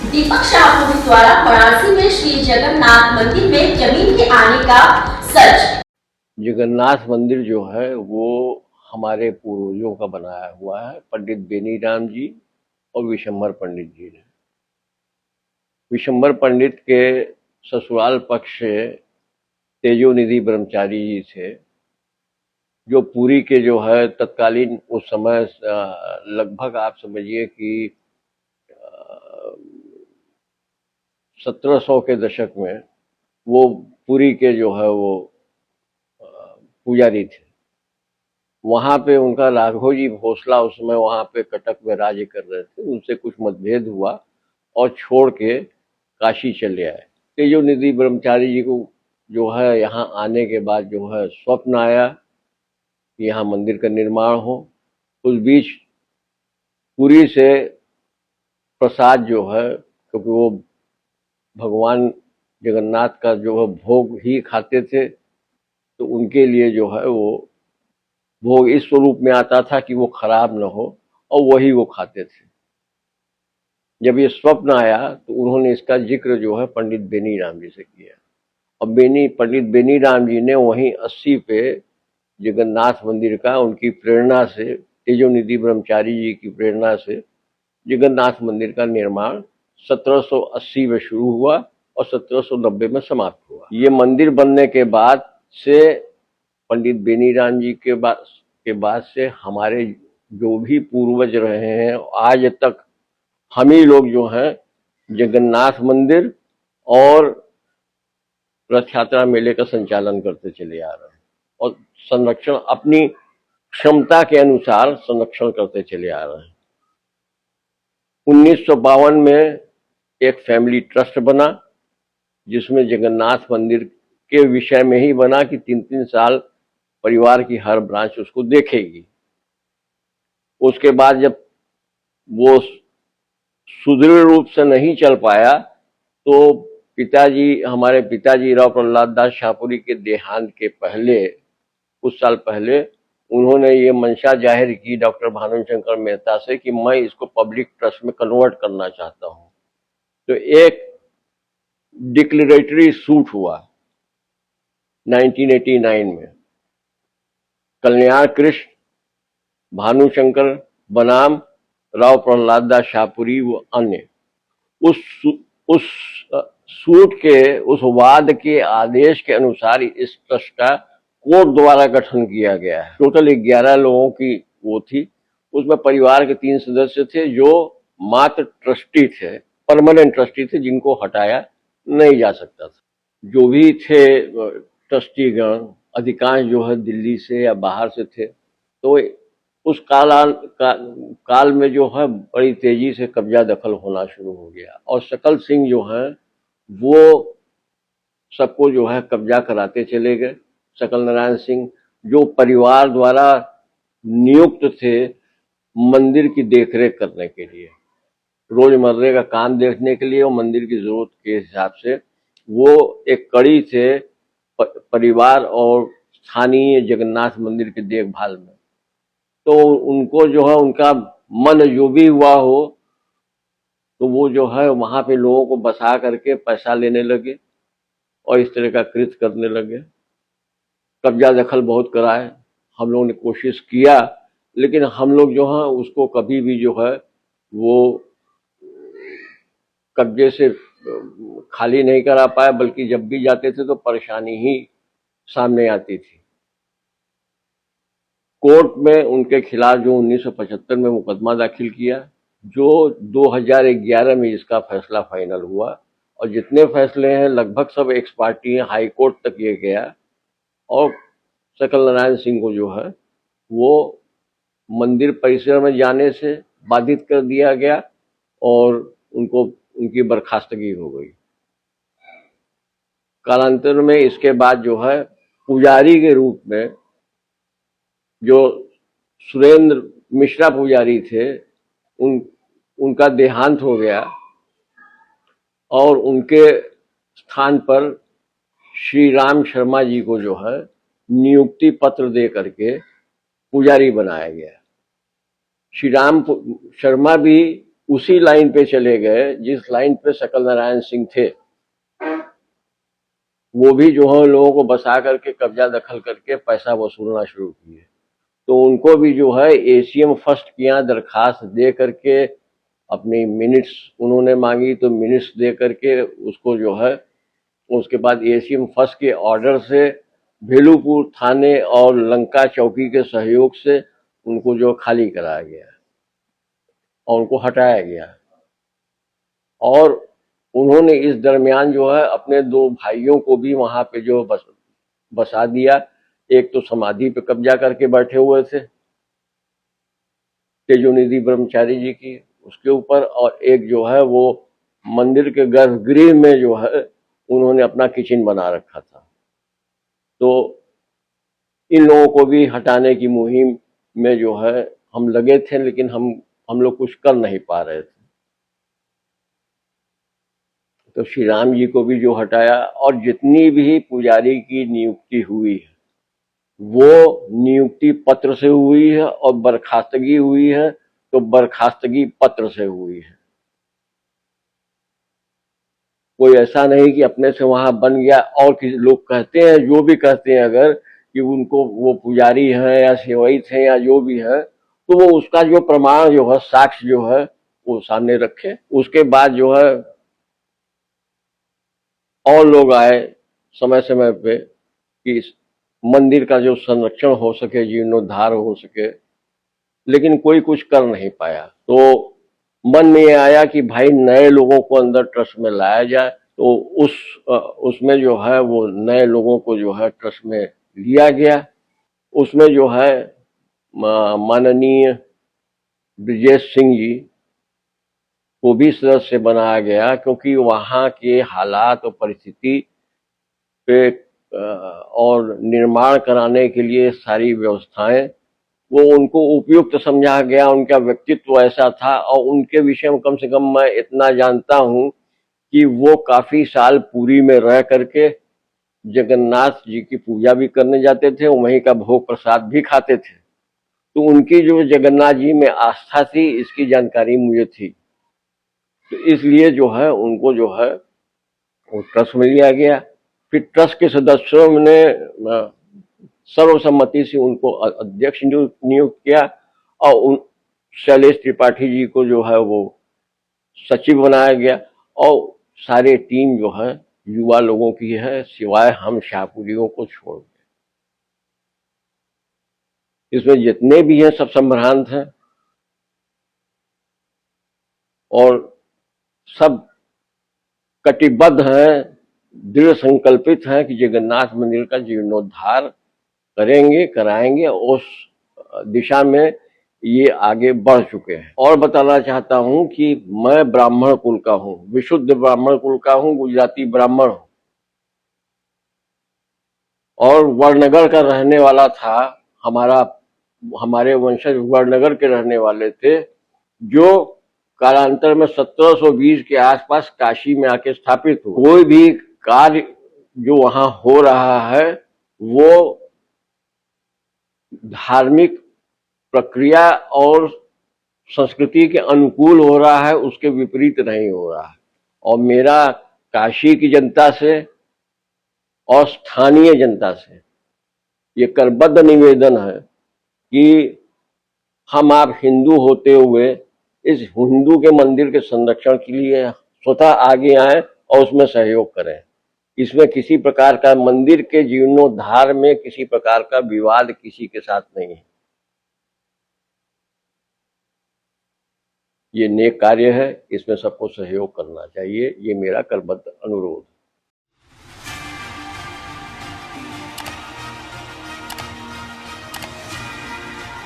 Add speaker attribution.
Speaker 1: दीपक शाहपुरी द्वारा वाराणसी में श्री जगन्नाथ मंदिर में जमीन के आने का सच।
Speaker 2: जगन्नाथ मंदिर जो है वो हमारे पूर्वजों का बनाया हुआ है, पंडित बेनीराम जी और विशंबर पंडित जी ने। विशंबर पंडित के ससुराल पक्ष से तेजोनिधि ब्रह्मचारी जी थे, जो पुरी के जो है तत्कालीन उस समय लगभग आप समझिए कि 1700 के दशक में वो पुरी के जो है वो पुजारी थे। वहां पे उनका राघोजी भोसला उस समय वहां पे कटक में राज्य कर रहे थे, उनसे कुछ मतभेद हुआ और छोड़ के काशी चले आए। तेजोनिधि ब्रह्मचारी जी को जो है यहाँ आने के बाद जो है स्वप्न आया कि यहाँ मंदिर का निर्माण हो। उस बीच पुरी से प्रसाद जो है, क्योंकि वो भगवान जगन्नाथ का जो है भोग ही खाते थे, तो उनके लिए जो है वो भोग इस स्वरूप में आता था कि वो खराब न हो और वही वो खाते थे। जब ये स्वप्न आया तो उन्होंने इसका जिक्र जो है पंडित बेनीराम जी से किया और पंडित बेनीराम जी ने वहीं 80 पे जगन्नाथ मंदिर का उनकी प्रेरणा से, तेजोनिधि ब्रह्मचारी जी की प्रेरणा से जगन्नाथ मंदिर का निर्माण 1780 में शुरू हुआ और 1790 में समाप्त हुआ। ये मंदिर बनने के बाद से पंडित बेनीराम जी के बाद से हमारे जो भी पूर्वज रहे हैं, आज तक हम ही लोग जो हैं जगन्नाथ मंदिर और रथ यात्रा मेले का संचालन करते चले आ रहे हैं और संरक्षण अपनी क्षमता के अनुसार संरक्षण करते चले आ रहे हैं। 1952 में एक फैमिली ट्रस्ट बना, जिसमें जगन्नाथ मंदिर के विषय में ही बना कि 3-3 साल परिवार की हर ब्रांच उसको देखेगी। उसके बाद जब वो सुदृढ़ रूप से नहीं चल पाया तो हमारे पिताजी राव प्रहलाद दास शाहपुरी के देहांत के पहले, कुछ साल पहले, उन्होंने ये मंशा जाहिर की डॉक्टर भानुशंकर मेहता से कि मैं इसको पब्लिक ट्रस्ट में कन्वर्ट करना चाहता हूँ। तो एक डिक्लेरेटरी सूट हुआ 1989 में। कल्याण कृष्ण, भानुशंकर बनाम राव प्रहलाद दास शाहपुरी व अन्य, उस सूट के, उस वाद के आदेश के अनुसार इस ट्रस्ट का कोर्ट द्वारा गठन किया गया है। टोटल 11 लोगों की वो थी, उसमें परिवार के 3 सदस्य थे जो मात्र ट्रस्टी थे, परमानेंट ट्रस्टी थे, जिनको हटाया नहीं जा सकता था। जो भी थे ट्रस्टीगण अधिकांश जो है दिल्ली से या बाहर से थे। तो उस काल में जो है बड़ी तेजी से कब्जा दखल होना शुरू हो गया और सकल सिंह जो है वो सबको जो है कब्जा कराते चले गए। सकल नारायण सिंह जो परिवार द्वारा नियुक्त थे मंदिर की देखरेख करने के लिए, रोजमर्रे का काम देखने के लिए और मंदिर की जरूरत के हिसाब से, वो एक कड़ी थे परिवार और स्थानीय जगन्नाथ मंदिर की देखभाल में। तो उनको जो है उनका मन जो भी हुआ हो तो वो जो है वहां पे लोगों को बसा करके पैसा लेने लगे और इस तरह का कृत्य करने लगे। कब्जा दखल बहुत कराए, हम लोगों ने कोशिश किया, लेकिन हम लोग जो है उसको कभी भी जो है वो कब्जे से खाली नहीं करा पाए, बल्कि जब भी जाते थे तो परेशानी ही सामने आती थी। कोर्ट में उनके खिलाफ जो 1975 में मुकदमा दाखिल किया, जो 2011 में इसका फैसला फाइनल हुआ और जितने फैसले हैं लगभग सब एक्स पार्टी हैं, हाई कोर्ट तक ये गया और सकल नारायण सिंह को जो है वो मंदिर परिसर में जाने से बाधित कर दिया गया और उनकी बर्खास्तगी हो गई। कालांतर में इसके बाद जो है पुजारी के रूप में जो सुरेंद्र मिश्रा पुजारी थे, उनका देहांत हो गया और उनके स्थान पर श्री राम शर्मा जी को जो है नियुक्ति पत्र दे करके पुजारी बनाया गया। श्री राम शर्मा भी उसी लाइन पे चले गए जिस लाइन पे सकल नारायण सिंह थे। वो भी जो है लोगों को बसा करके कब्जा दखल करके पैसा वसूलना शुरू किए। तो उनको भी जो है एसीएम फर्स्ट की यहाँ दरखास्त दे करके अपनी मिनट्स उन्होंने मांगी, तो मिनट्स दे करके उसको जो है उसके बाद एसीएम फर्स्ट के ऑर्डर से भेलूपुर थाने और लंका चौकी के सहयोग से उनको जो खाली कराया गया और उनको हटाया गया। और उन्होंने इस दरमियान जो है अपने दो भाइयों को भी वहां पे जो बसा दिया। एक तो समाधि पे कब्जा करके बैठे हुए थे तेजोनिधि ब्रह्मचारी जी की, उसके ऊपर, और एक जो है वो मंदिर के गर्भगृह में जो है उन्होंने अपना किचन बना रखा था। तो इन लोगों को भी हटाने की मुहिम में जो है हम लगे थे, लेकिन हम लोग कुछ कर नहीं पा रहे थे। तो श्री राम जी को भी जो हटाया, और जितनी भी पुजारी की नियुक्ति हुई है वो नियुक्ति पत्र से हुई है, और बर्खास्तगी हुई है तो बर्खास्तगी पत्र से हुई है। कोई ऐसा नहीं कि अपने से वहां बन गया। और किसी लोग कहते हैं, जो भी कहते हैं अगर कि उनको वो पुजारी है या सेवई थे या जो भी है, तो वो उसका जो प्रमाण जो है, साक्ष्य जो है वो सामने रखे। उसके बाद जो है और लोग आए समय समय पे कि इस मंदिर का जो संरक्षण हो सके, जीर्णोद्धार हो सके, लेकिन कोई कुछ कर नहीं पाया। तो मन में ये आया कि भाई नए लोगों को अंदर ट्रस्ट में लाया जाए। तो उसमें जो है वो नए लोगों को जो है ट्रस्ट में लिया गया। उसमें जो है माननीय ब्रिजेश सिंह जी को भी सदस्य बनाया गया, क्योंकि वहाँ के हालात और परिस्थिति पे और निर्माण कराने के लिए सारी व्यवस्थाएं वो उनको उपयुक्त समझा गया। उनका व्यक्तित्व ऐसा था, और उनके विषय में कम से कम मैं इतना जानता हूं कि वो काफी साल पुरी में रह करके जगन्नाथ जी की पूजा भी करने जाते थे, वहीं का भोग प्रसाद भी खाते थे। तो उनकी जो जगन्नाथ जी में आस्था थी, इसकी जानकारी मुझे थी। तो इसलिए जो है उनको जो है वो ट्रस्ट में लिया गया। फिर ट्रस्ट के सदस्यों ने सर्वसम्मति से उनको अध्यक्ष नियुक्त किया, और उन शैलेश त्रिपाठी जी को जो है वो सचिव बनाया गया। और सारे टीम जो है युवा लोगों की है, सिवाय हम शाहपुरियों को छोड़ के। इसमें जितने भी हैं सब संभ्रांत हैं, और सब कटिबद्ध हैं, दृढ़ संकल्पित हैं कि जगन्नाथ मंदिर का जीर्णोद्धार करेंगे, कराएंगे। उस दिशा में ये आगे बढ़ चुके हैं। और बताना चाहता हूं कि मैं ब्राह्मण कुल का हूं, विशुद्ध ब्राह्मण कुल का हूं, गुजराती ब्राह्मण हूं, और वड़नगर का रहने वाला था। हमारे वंशज वड़नगर के रहने वाले थे, जो कालांतर में 1720 के आसपास काशी में आके स्थापित हुए। कोई भी कार्य जो वहां हो रहा है वो धार्मिक प्रक्रिया और संस्कृति के अनुकूल हो रहा है, उसके विपरीत नहीं हो रहा है। और मेरा काशी की जनता से और स्थानीय जनता से ये करबद्ध निवेदन है कि हम आप हिंदू होते हुए इस हिंदू के मंदिर के संरक्षण के लिए स्वतः आगे आए और उसमें सहयोग करें। इसमें किसी प्रकार का, मंदिर के जीर्णोद्धार में किसी प्रकार का विवाद किसी के साथ नहीं है। ये नेक कार्य है, इसमें सबको सहयोग करना चाहिए। ये मेरा करबद्ध अनुरोध है।